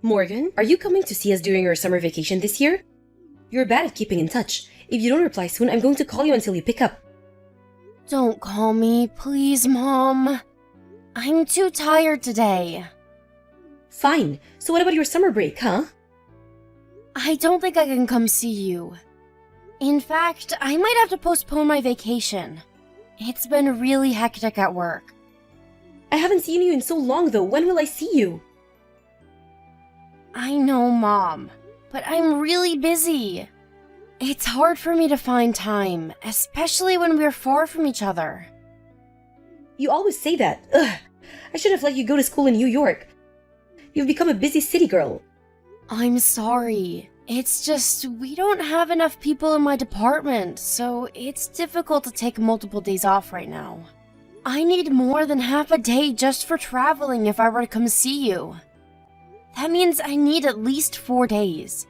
Morgan, are you coming to see us during our summer vacation this year? You're bad at keeping in touch. If you don't reply soon, I'm going to call you until you pick up. Don't call me, please, Mom. I'm too tired today. Fine. So what about your summer break, huh? I don't think I can come see you. In fact, I might have to postpone my vacation. It's been really hectic at work. I haven't seen you in so long, though. When will I see you? I know, Mom, but I'm really busy. It's hard for me to find time, especially when we're far from each other. You always say that. Ugh. I should have let you go to school in New York. You've become a busy city girl. I'm sorry. It's just, we don't have enough people in my department, so it's difficult to take multiple days off right now. I need more than half a day just for traveling if I were to come see you. That means I need at least 4 days.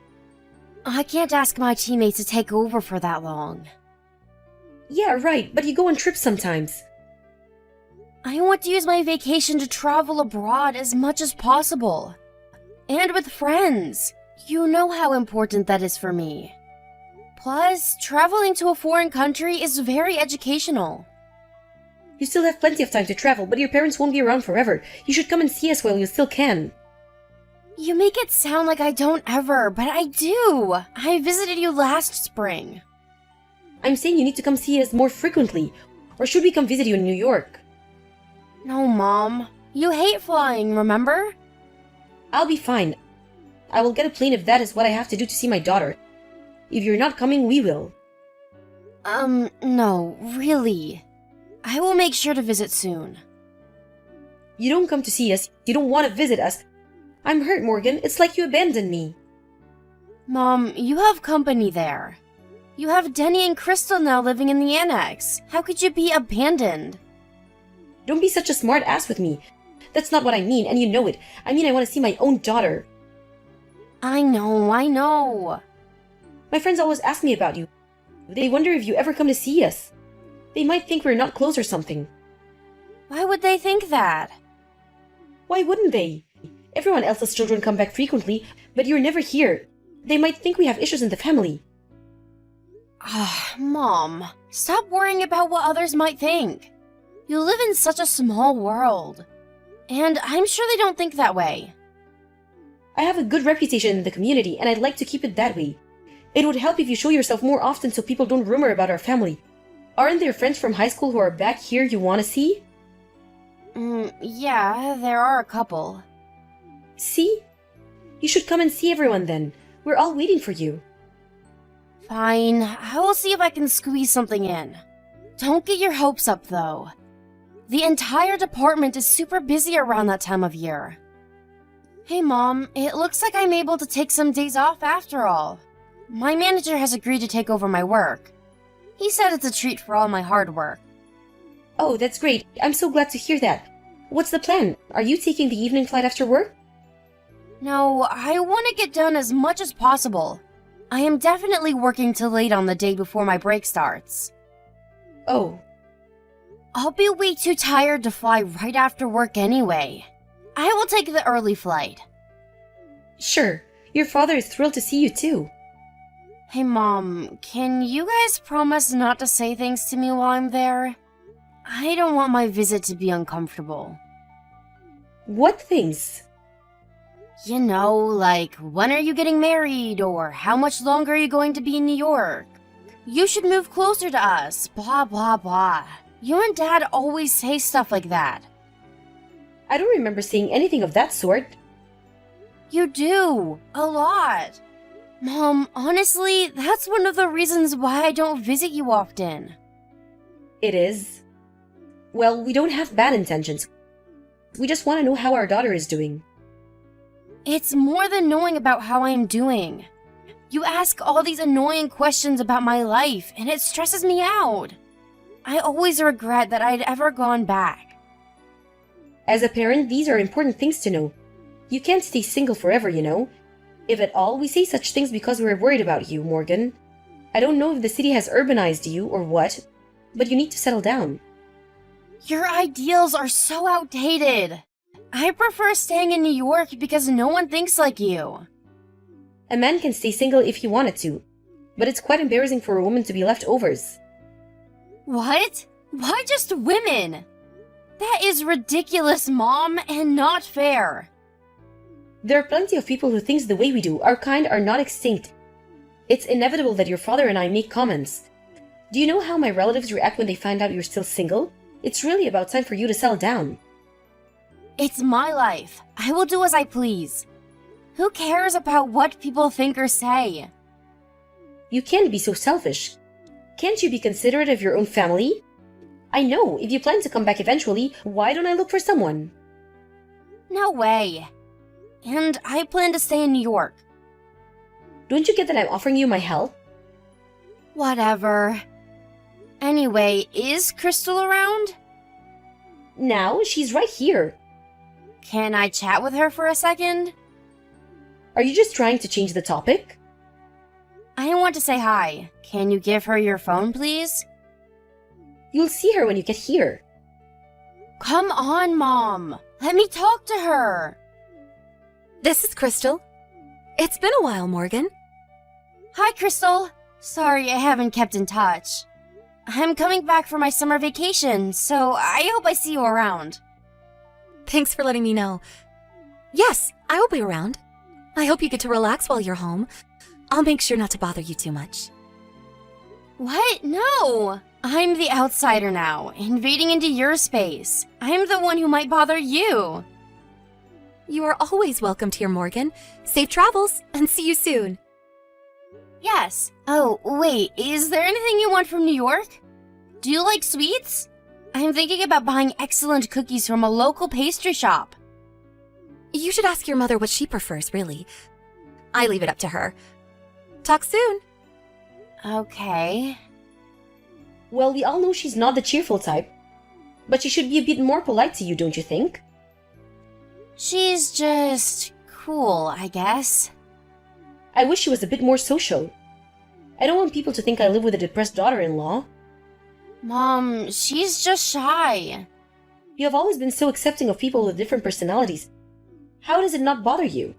I can't ask my teammates to take over for that long. Yeah, right, but you go on trips sometimes. I want to use my vacation to travel abroad as much as possible. And with friends. You know how important that is for me. Plus, traveling to a foreign country is very educational. You still have plenty of time to travel, but your parents won't be around forever. You should come and see us while you still can. You make it sound like I don't ever, but I do. I visited you last spring. I'm saying you need to come see us more frequently. Or should we come visit you in New York? No, Mom. You hate flying, remember? I'll be fine. I will get a plane if that is what I have to do to see my daughter. If you're not coming, we will. No, really. I will make sure to visit soon. You don't come to see us. You don't want to visit us. I'm hurt, Morgan. It's like you abandoned me. Mom, you have company there. You have Denny and Crystal now living in the annex. How could you be abandoned? Don't be such a smart ass with me. That's not what I mean, and you know it. I mean, I want to see my own daughter. I know. My friends always ask me about you. They wonder if you ever come to see us. They might think we're not close or something. Why would they think that? Why wouldn't they? Everyone else's children come back frequently, but you're never here. They might think we have issues in the family. Mom, stop worrying about what others might think. You live in such a small world. And I'm sure they don't think that way. I have a good reputation in the community, and I'd like to keep it that way. It would help if you show yourself more often so people don't rumor about our family. Aren't there friends from high school who are back here you want to see? Yeah, there are a couple. See? You should come and see everyone then. We're all waiting for you. Fine, I will see if I can squeeze something in. Don't get your hopes up, though. The entire department is super busy around that time of year. Hey, Mom, it looks like I'm able to take some days off after all. My manager has agreed to take over my work. He said it's a treat for all my hard work. Oh, that's great. I'm so glad to hear that. What's the plan? Are you taking the evening flight after work? No, I want to get done as much as possible. I am definitely working till late on the day before my break starts. Oh. I'll be way too tired to fly right after work anyway. I will take the early flight. Sure. Your father is thrilled to see you too. Hey, Mom, can you guys promise not to say things to me while I'm there? I don't want my visit to be uncomfortable. What things? You know, like, when are you getting married, or how much longer are you going to be in New York? You should move closer to us, blah, blah, blah. You and Dad always say stuff like that. I don't remember saying anything of that sort. You do, a lot. Mom, honestly, that's one of the reasons why I don't visit you often. It is. Well, we don't have bad intentions. We just want to know how our daughter is doing. It's more than knowing about how I am doing. You ask all these annoying questions about my life, and it stresses me out. I always regret that I'd ever gone back. As a parent, these are important things to know. You can't stay single forever, you know. If at all, we say such things because we're worried about you, Morgan. I don't know if the city has urbanized you or what, but you need to settle down. Your ideals are so outdated. I prefer staying in New York because no one thinks like you. A man can stay single if he wanted to, but it's quite embarrassing for a woman to be leftovers. What? Why just women? That is ridiculous, Mom, and not fair. There are plenty of people who think the way we do. Our kind are not extinct. It's inevitable that your father and I make comments. Do you know how my relatives react when they find out you're still single? It's really about time for you to settle down. It's my life. I will do as I please. Who cares about what people think or say? You can't be so selfish. Can't you be considerate of your own family? I know, if you plan to come back eventually, why don't I look for someone? No way. And I plan to stay in New York. Don't you get that I'm offering you my help? Whatever. Anyway, is Crystal around? Now, she's right here. Can I chat with her for a second? Are you just trying to change the topic? I want to say hi. Can you give her your phone, please? You'll see her when you get here. Come on, Mom. Let me talk to her. This is Crystal. It's been a while, Morgan. Hi, Crystal. Sorry I haven't kept in touch. I'm coming back for my summer vacation, so I hope I see you around. Thanks for letting me know. Yes, I will be around. I hope you get to relax while you're home. I'll make sure not to bother you too much. What? No! I'm the outsider now, invading into your space. I'm the one who might bother you. You are always welcome here, Morgan. Safe travels, and see you soon. Yes. Oh, wait, is there anything you want from New York? Do you like sweets? I'm thinking about buying excellent cookies from a local pastry shop. You should ask your mother what she prefers, really. I leave it up to her. Talk soon. Okay. Well, we all know she's not the cheerful type. But she should be a bit more polite to you, don't you think? She's just cool, I guess. I wish she was a bit more social. I don't want people to think I live with a depressed daughter-in-law. Mom, she's just shy. You have always been so accepting of people with different personalities. How does it not bother you?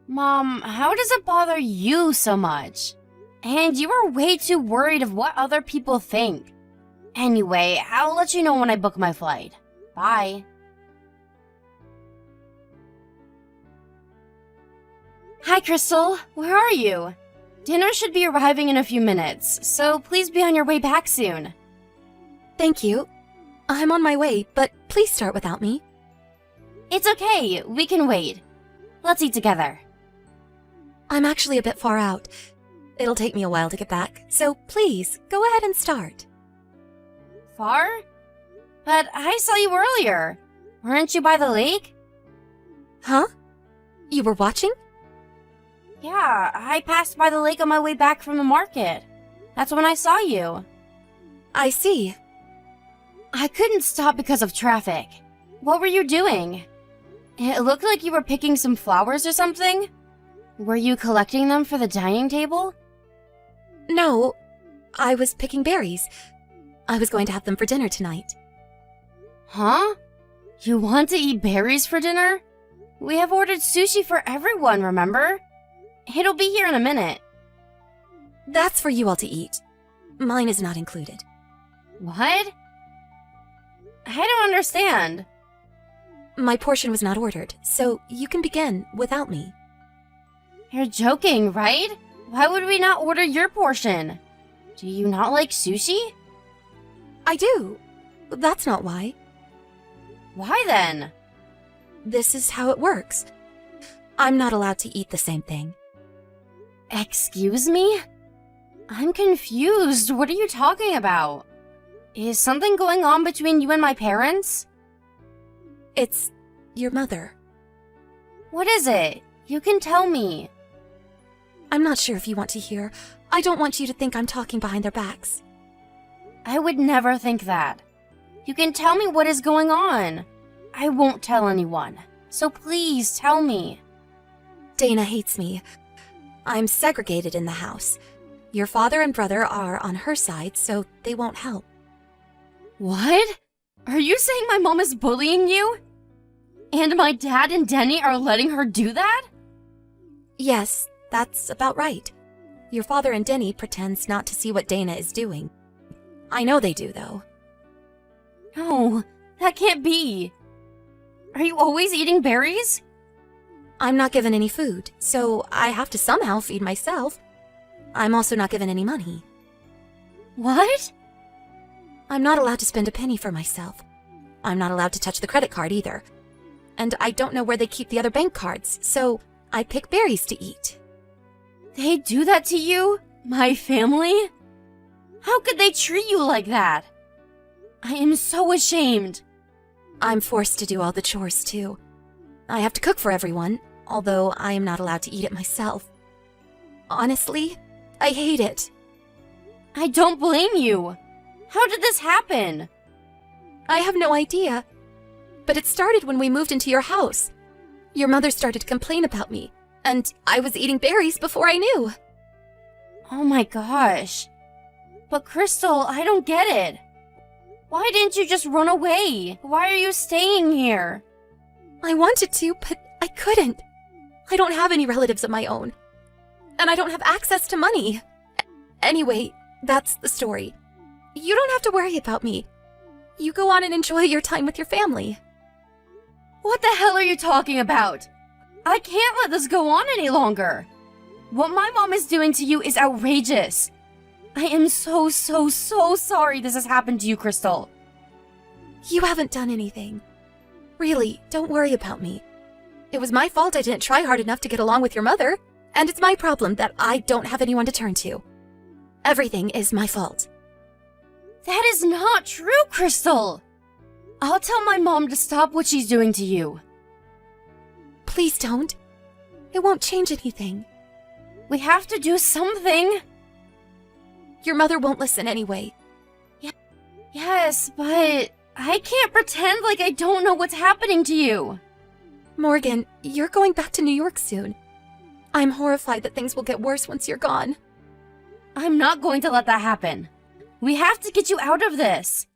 Mom, how does it bother you so much? And you are way too worried of what other people think. Anyway, I'll let you know when I book my flight. Bye. Hi, Crystal. Where are you? Dinner should be arriving in a few minutes, so please be on your way back soon. Thank you. I'm on my way, but please start without me. It's okay. We can wait. Let's eat together. I'm actually a bit far out. It'll take me a while to get back, so please, go ahead and start. Far? But I saw you earlier. Weren't you by the lake? Huh? You were watching? Yeah, I passed by the lake on my way back from the market. That's when I saw you. I see. I couldn't stop because of traffic. What were you doing? It looked like you were picking some flowers or something. Were you collecting them for the dining table? No, I was picking berries. I was going to have them for dinner tonight. Huh? You want to eat berries for dinner? We have ordered sushi for everyone, remember? It'll be here in a minute. That's for you all to eat. Mine is not included. What? I don't understand. My portion was not ordered, so you can begin without me. You're joking, right? Why would we not order your portion? Do you not like sushi? I do. That's not why. Why then? This is how it works. I'm not allowed to eat the same thing. Excuse me? I'm confused. What are you talking about? Is something going on between you and my parents? It's your mother. What is it? You can tell me. I'm not sure if you want to hear. I don't want you to think I'm talking behind their backs. I would never think that. You can tell me what is going on. I won't tell anyone. So please tell me. Dana hates me. I'm segregated in the house. Your father and brother are on her side, so they won't help. What? Are you saying my mom is bullying you? And my dad and Denny are letting her do that? Yes, that's about right. Your father and Denny pretends not to see what Dana is doing. I know they do, though. No, that can't be. Are you always eating berries? I'm not given any food, so I have to somehow feed myself. I'm also not given any money. What? I'm not allowed to spend a penny for myself. I'm not allowed to touch the credit card either. And I don't know where they keep the other bank cards, so I pick berries to eat. They do that to you? My family? How could they treat you like that? I am so ashamed. I'm forced to do all the chores, too. I have to cook for everyone, although I am not allowed to eat it myself. Honestly, I hate it. I don't blame you. How did this happen? I have no idea. But it started when we moved into your house. Your mother started to complain about me, and I was eating berries before I knew. Oh my gosh. But Crystal, I don't get it. Why didn't you just run away? Why are you staying here? I wanted to, but I couldn't. I don't have any relatives of my own. And I don't have access to money. Anyway, that's the story. You don't have to worry about me. You go on and enjoy your time with your family. What the hell are you talking about? I can't let this go on any longer. What my mom is doing to you is outrageous. I am so sorry this has happened to you, Crystal. You haven't done anything. Really, don't worry about me. It was my fault I didn't try hard enough to get along with your mother, and it's my problem that I don't have anyone to turn to. Everything is my fault. That is not true, Crystal. I'll tell my mom to stop what she's doing to you. Please don't. It won't change anything. We have to do something. Your mother won't listen anyway. Yes, but I can't pretend like I don't know what's happening to you. Morgan, you're going back to New York soon. I'm horrified that things will get worse once you're gone. I'm not going to let that happen. We have to get you out of this.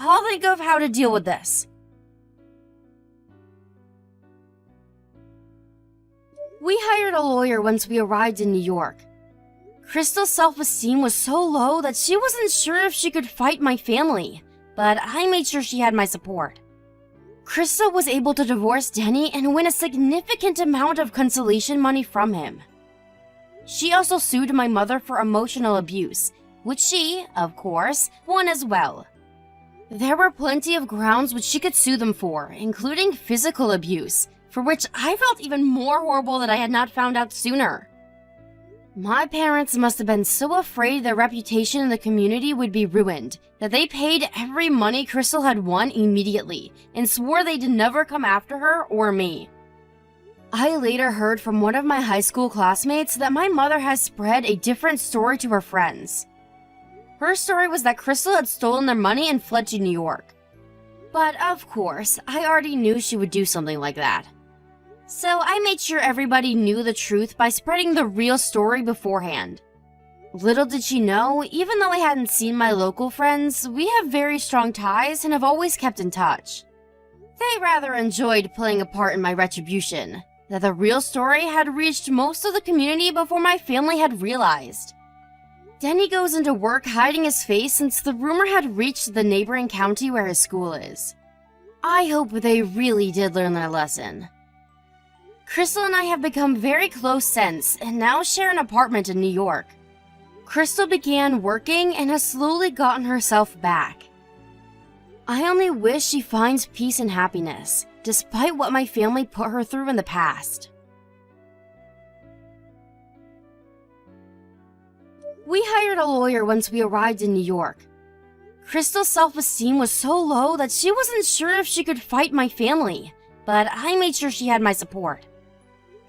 I'll think of how to deal with this. We hired a lawyer once we arrived in New York. Crystal's self-esteem was so low that she wasn't sure if she could fight my family, but I made sure she had my support. Crystal was able to divorce Denny and win a significant amount of consolation money from him. She also sued my mother for emotional abuse, which she, of course, won as well. There were plenty of grounds which she could sue them for, including physical abuse, for which I felt even more horrible that I had not found out sooner. My parents must have been so afraid their reputation in the community would be ruined that they paid every money Crystal had won immediately and swore they'd never come after her or me. I later heard from one of my high school classmates that my mother has spread a different story to her friends. Her story was that Crystal had stolen their money and fled to New York. But of course, I already knew she would do something like that. So I made sure everybody knew the truth by spreading the real story beforehand. Little did she know, even though I hadn't seen my local friends, we have very strong ties and have always kept in touch. They rather enjoyed playing a part in my retribution, that the real story had reached most of the community before my family had realized. Denny goes into work hiding his face since the rumor had reached the neighboring county where his school is. I hope they really did learn their lesson. Crystal and I have become very close since and now share an apartment in New York. Crystal began working and has slowly gotten herself back. I only wish she finds peace and happiness, despite what my family put her through in the past. We hired a lawyer once we arrived in New York. Crystal's self-esteem was so low that she wasn't sure if she could fight my family, but I made sure she had my support.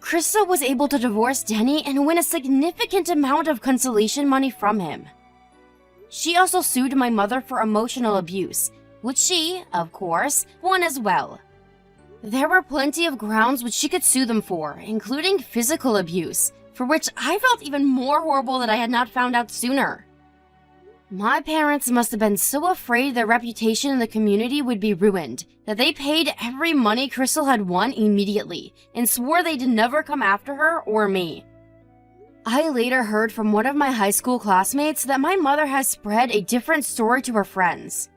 Crystal was able to divorce Denny and win a significant amount of consolation money from him. She also sued my mother for emotional abuse, which she, of course, won as well. There were plenty of grounds which she could sue them for, including physical abuse, for which I felt even more horrible that I had not found out sooner. My parents must have been so afraid their reputation in the community would be ruined that they paid every money Crystal had won immediately and swore they'd never come after her or me. I later heard from one of my high school classmates that my mother has spread a different story to her friends.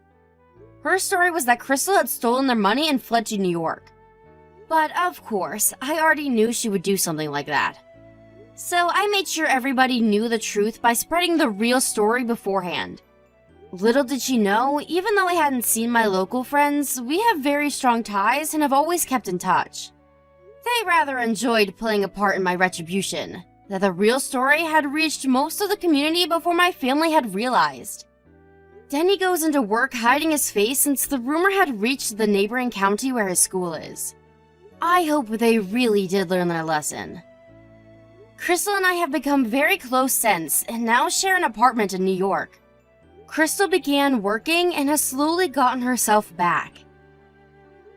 Her story was that Crystal had stolen their money and fled to New York. But of course, I already knew she would do something like that. So I made sure everybody knew the truth by spreading the real story beforehand. Little did she know, even though I hadn't seen my local friends, we have very strong ties and have always kept in touch. They rather enjoyed playing a part in my retribution, that the real story had reached most of the community before my family had realized. Denny goes into work hiding his face since the rumor had reached the neighboring county where his school is. I hope they really did learn their lesson. Crystal and I have become very close since and now share an apartment in New York. Crystal began working and has slowly gotten herself back.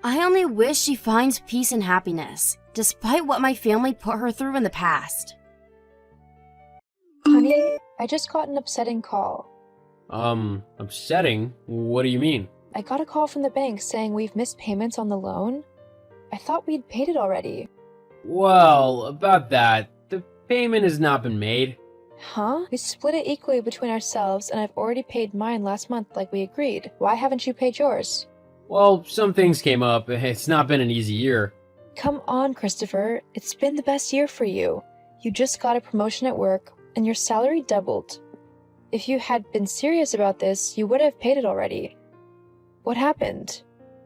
I only wish she finds peace and happiness, despite what my family put her through in the past. Honey, I just got an upsetting call. Upsetting? What do you mean? I got a call from the bank saying we've missed payments on the loan. I thought we'd paid it already. Well, about that, the payment has not been made. Huh? We split it equally between ourselves and I've already paid mine last month like we agreed. Why haven't you paid yours? Well, some things came up. It's not been an easy year. Come on, Christopher. It's been the best year for you. You just got a promotion at work and your salary doubled. If you had been serious about this, you would have paid it already. What happened?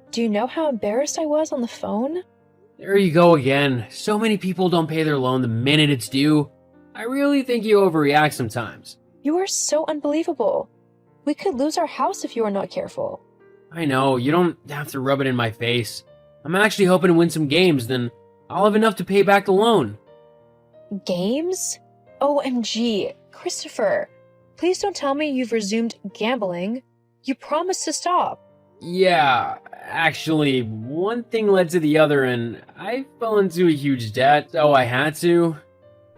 Do you know how embarrassed I was on the phone? There you go again. So many people don't pay their loan the minute it's due. I really think you overreact sometimes. You are so unbelievable. We could lose our house if you are not careful. I know, you don't have to rub it in my face. I'm actually hoping to win some games, then I'll have enough to pay back the loan. Games? OMG, Christopher. Please don't tell me you've resumed gambling. You promised to stop. Yeah, actually, one thing led to the other and I fell into a huge debt, so I had to.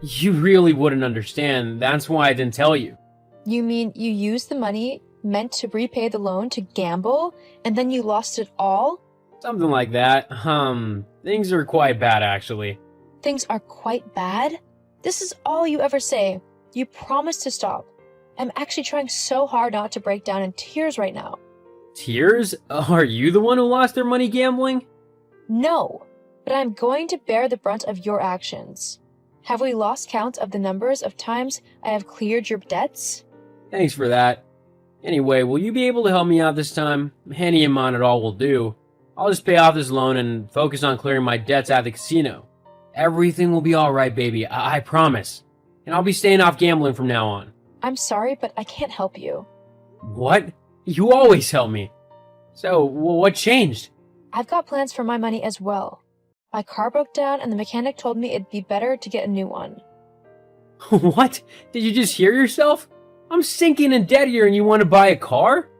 You really wouldn't understand, that's why I didn't tell you. You mean you used the money meant to repay the loan to gamble, and then you lost it all? Something like that. Things are quite bad actually. Things are quite bad? This is all you ever say. You promised to stop. I'm actually trying so hard not to break down in tears right now. Tears? Are you the one who lost their money gambling? No, but I'm going to bear the brunt of your actions. Have we lost count of the numbers of times I have cleared your debts? Thanks for that. Anyway, will you be able to help me out this time? Any amount at all will do. I'll just pay off this loan and focus on clearing my debts at the casino. Everything will be alright, baby, I promise. And I'll be staying off gambling from now on. I'm sorry, but I can't help you. What? You always help me. So, what changed? I've got plans for my money as well. My car broke down and the mechanic told me it'd be better to get a new one. What? Did you just hear yourself? I'm sinking in debt here and you want to buy a car?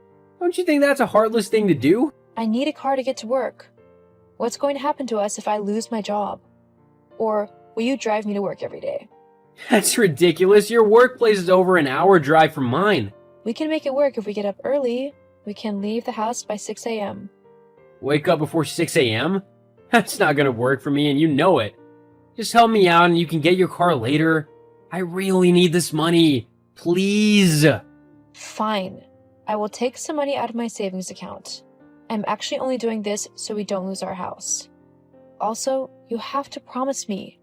Don't you think that's a heartless thing to do? I need a car to get to work. What's going to happen to us if I lose my job? Or will you drive me to work every day? That's ridiculous. Your workplace is over an hour drive from mine. We can make it work if we get up early. We can leave the house by 6 a.m. Wake up before 6 a.m.? That's not gonna work for me and you know it. Just help me out and you can get your car later. I really need this money. Please. Fine. I will take some money out of my savings account. I'm actually only doing this so we don't lose our house. Also, you have to promise me.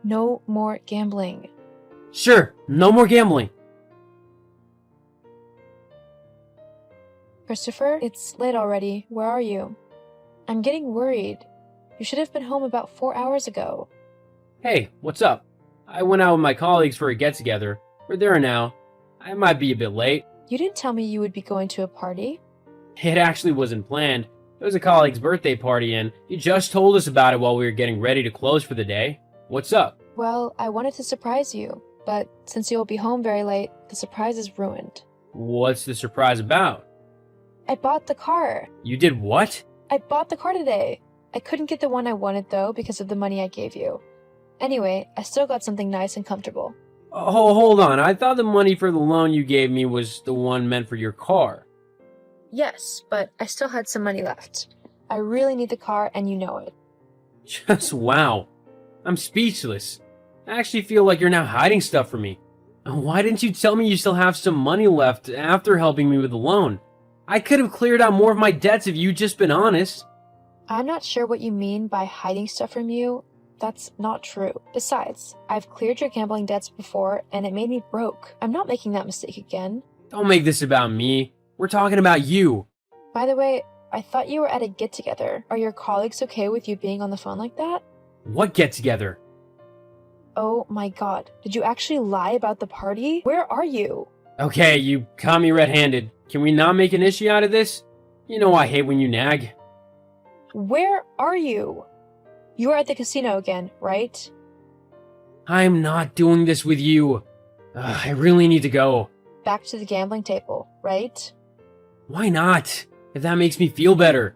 No more gambling. Sure, no more gambling. Christopher, it's late already. Where are you? I'm getting worried. You should have been home about 4 hours ago. Hey, what's up? I went out with my colleagues for a get-together. We're there now. I might be a bit late. You didn't tell me you would be going to a party. It actually wasn't planned. It was a colleague's birthday party and he just told us about it while we were getting ready to close for the day. What's up? Well, I wanted to surprise you, but since you'll be home very late, the surprise is ruined. What's the surprise about? I bought the car. You did what? I bought the car today. I couldn't get the one I wanted though because of the money I gave you. Anyway, I still got something nice and comfortable. Oh, hold on. I thought the money for the loan you gave me was the one meant for your car. Yes, but I still had some money left. I really need the car, and you know it. Just wow. I'm speechless. I actually feel like you're now hiding stuff from me. Why didn't you tell me you still have some money left after helping me with the loan? I could have cleared out more of my debts if you'd just been honest. I'm not sure what you mean by hiding stuff from you. That's not true. Besides, I've cleared your gambling debts before, and it made me broke. I'm not making that mistake again. Don't make this about me. We're talking about you. By the way, I thought you were at a get-together. Are your colleagues okay with you being on the phone like that? What get-together? Oh my god. Did you actually lie about the party? Where are you? Okay, you caught me red-handed. Can we not make an issue out of this? You know I hate when you nag. Where are you? You are at the casino again, right? I'm not doing this with you. I really need to go. Back to the gambling table, right? Why not? If that makes me feel better.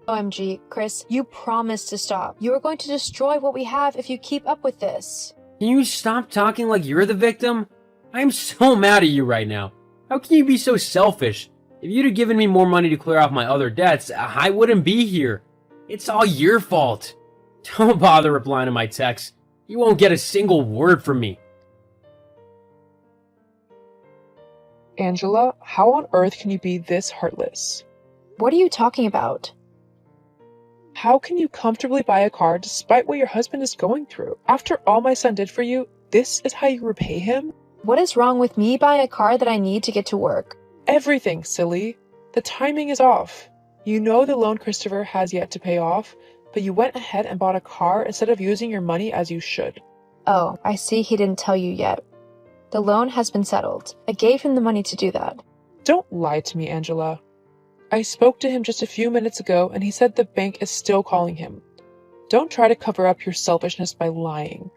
OMG, Chris, you promised to stop. You are going to destroy what we have if you keep up with this. Can you stop talking like you're the victim? I'm so mad at you right now. How can you be so selfish? If you'd have given me more money to clear off my other debts, I wouldn't be here. It's all your fault. Don't bother replying to my texts. You won't get a single word from me. Angela, how on earth can you be this heartless? What are you talking about? How can you comfortably buy a car despite what your husband is going through? After all my son did for you, this is how you repay him? What is wrong with me buying a car that I need to get to work? Everything, silly. The timing is off. You know the loan Christopher has yet to pay off, but you went ahead and bought a car instead of using your money as you should. Oh, I see he didn't tell you yet. The loan has been settled. I gave him the money to do that. Don't lie to me, Angela. I spoke to him just a few minutes ago and he said the bank is still calling him. Don't try to cover up your selfishness by lying.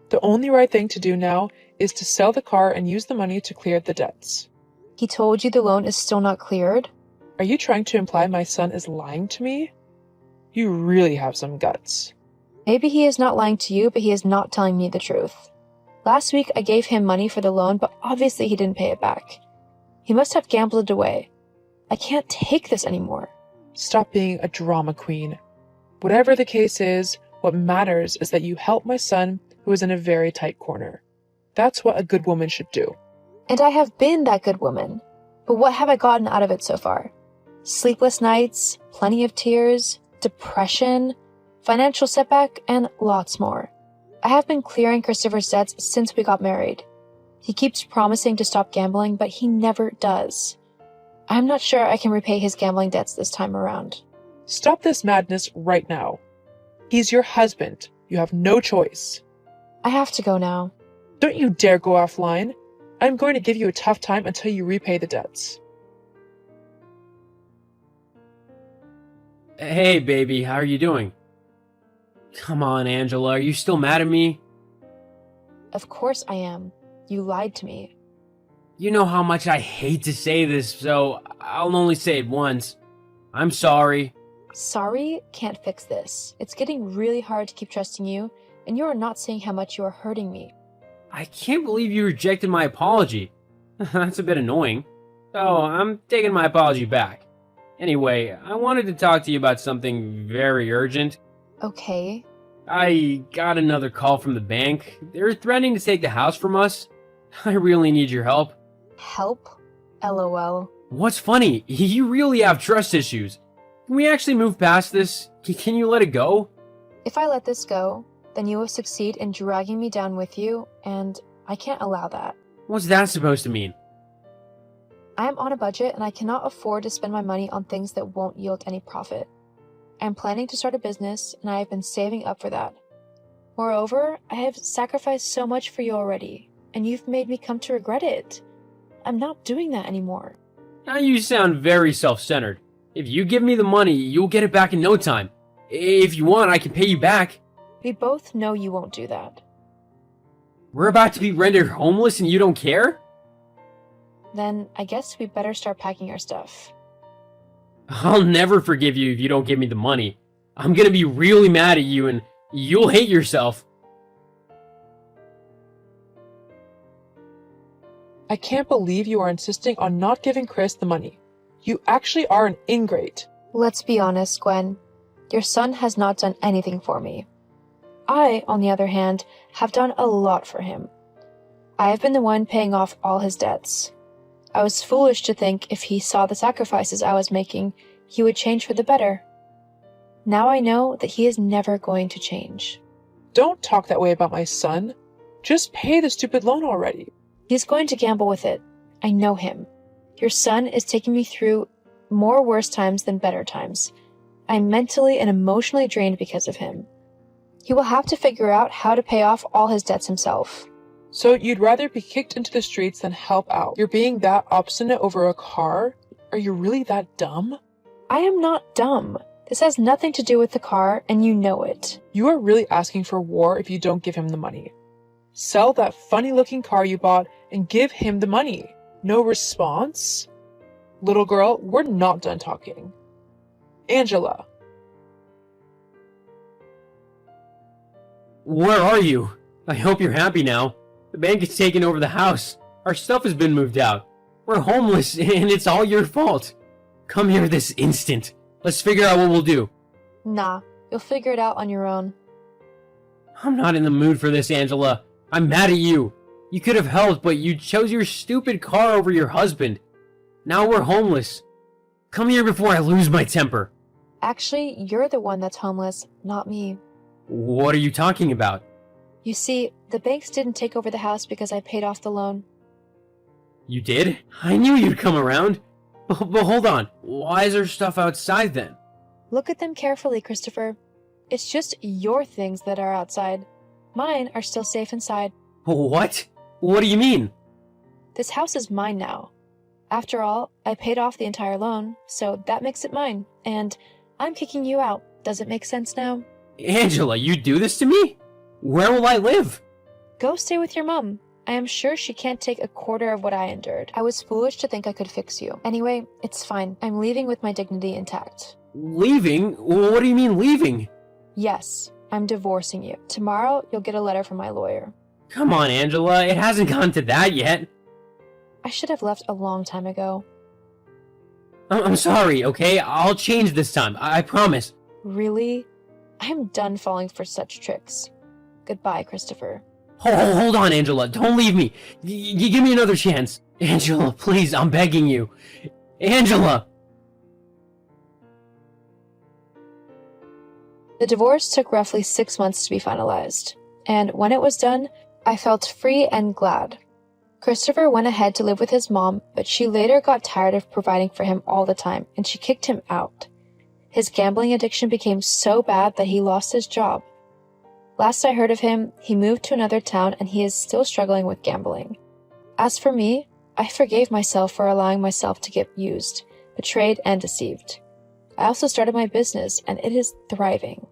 The only right thing to do now is to sell the car and use the money to clear the debts. He told you the loan is still not cleared? Are you trying to imply my son is lying to me? You really have some guts. Maybe he is not lying to you, but he is not telling me the truth. Last week I gave him money for the loan, but obviously he didn't pay it back. He must have gambled it away. I can't take this anymore. Stop being a drama queen. Whatever the case is, what matters is that you help my son who is in a very tight corner. That's what a good woman should do. And I have been that good woman. But what have I gotten out of it so far? Sleepless nights, plenty of tears, depression, financial setback, and lots more. I have been clearing Christopher's debts since we got married. He keeps promising to stop gambling, but he never does. I'm not sure I can repay his gambling debts this time around. Stop this madness right now. He's your husband. You have no choice. I have to go now. Don't you dare go offline. I'm going to give you a tough time until you repay the debts. Hey, baby, how are you doing? Come on, Angela, are you still mad at me? Of course I am. You lied to me. You know how much I hate to say this, so I'll only say it once. I'm sorry. Sorry can't fix this. It's getting really hard to keep trusting you, and you are not seeing how much you are hurting me. I can't believe you rejected my apology. That's a bit annoying. So, I'm taking my apology back. Anyway, I wanted to talk to you about something very urgent. Okay. I got another call from the bank. They're threatening to take the house from us. I really need your help. Help? LOL. What's funny? You really have trust issues. Can we actually move past this? Can you let it go? If I let this go, then you will succeed in dragging me down with you, and I can't allow that. What's that supposed to mean? I am on a budget and I cannot afford to spend my money on things that won't yield any profit. I am planning to start a business and I have been saving up for that. Moreover, I have sacrificed so much for you already, and you've made me come to regret it. I'm not doing that anymore. Now you sound very self-centered. If you give me the money, you'll get it back in no time. If you want, I can pay you back. We both know you won't do that. We're about to be rendered homeless and you don't care? Then I guess we better start packing our stuff. I'll never forgive you if you don't give me the money. I'm gonna be really mad at you and you'll hate yourself. I can't believe you are insisting on not giving Chris the money. You actually are an ingrate. Let's be honest, Gwen. Your son has not done anything for me. I, on the other hand, have done a lot for him. I have been the one paying off all his debts. I was foolish to think if he saw the sacrifices I was making, he would change for the better. Now I know that he is never going to change. Don't talk that way about my son. Just pay the stupid loan already. He's going to gamble with it. I know him. Your son is taking me through more worse times than better times. I'm mentally and emotionally drained because of him. He will have to figure out how to pay off all his debts himself. So you'd rather be kicked into the streets than help out? You're being that obstinate over a car? Are you really that dumb? I am not dumb. This has nothing to do with the car, and you know it. You are really asking for war if you don't give him the money. Sell that funny-looking car you bought and give him the money. No response? Little girl, we're not done talking. Angela. Where are you? I hope you're happy now. The bank has taken over the house. Our stuff has been moved out. We're homeless, and it's all your fault. Come here this instant. Let's figure out what we'll do. Nah, you'll figure it out on your own. I'm not in the mood for this, Angela. I'm mad at you. You could have helped, but you chose your stupid car over your husband. Now we're homeless. Come here before I lose my temper. Actually, you're the one that's homeless, not me. What are you talking about? You see, the banks didn't take over the house because I paid off the loan. You did? I knew you'd come around. But hold on. Why is there stuff outside then? Look at them carefully, Christopher. It's just your things that are outside. Mine are still safe inside. What? What do you mean? This house is mine now. After all, I paid off the entire loan, so that makes it mine. And I'm kicking you out. Does it make sense now? Angela, you do this to me? Where will I live? Go stay with your mom. I am sure she can't take a quarter of what I endured. I was foolish to think I could fix you. Anyway, it's fine. I'm leaving with my dignity intact. Leaving? What do you mean leaving? Yes, I'm divorcing you. Tomorrow, you'll get a letter from my lawyer. Come on, Angela. It hasn't gone to that yet. I should have left a long time ago. I'm sorry, okay? I'll change this time. I promise. Really? I'm done falling for such tricks. Goodbye, Christopher. Hold on, Angela. Don't leave me. Give me another chance. Angela, please, I'm begging you. Angela! The divorce took roughly 6 months to be finalized, and when it was done, I felt free and glad. Christopher went ahead to live with his mom, but she later got tired of providing for him all the time, and she kicked him out. His gambling addiction became so bad that he lost his job. Last I heard of him, he moved to another town and he is still struggling with gambling. As for me, I forgave myself for allowing myself to get used, betrayed, and deceived. I also started my business and it is thriving.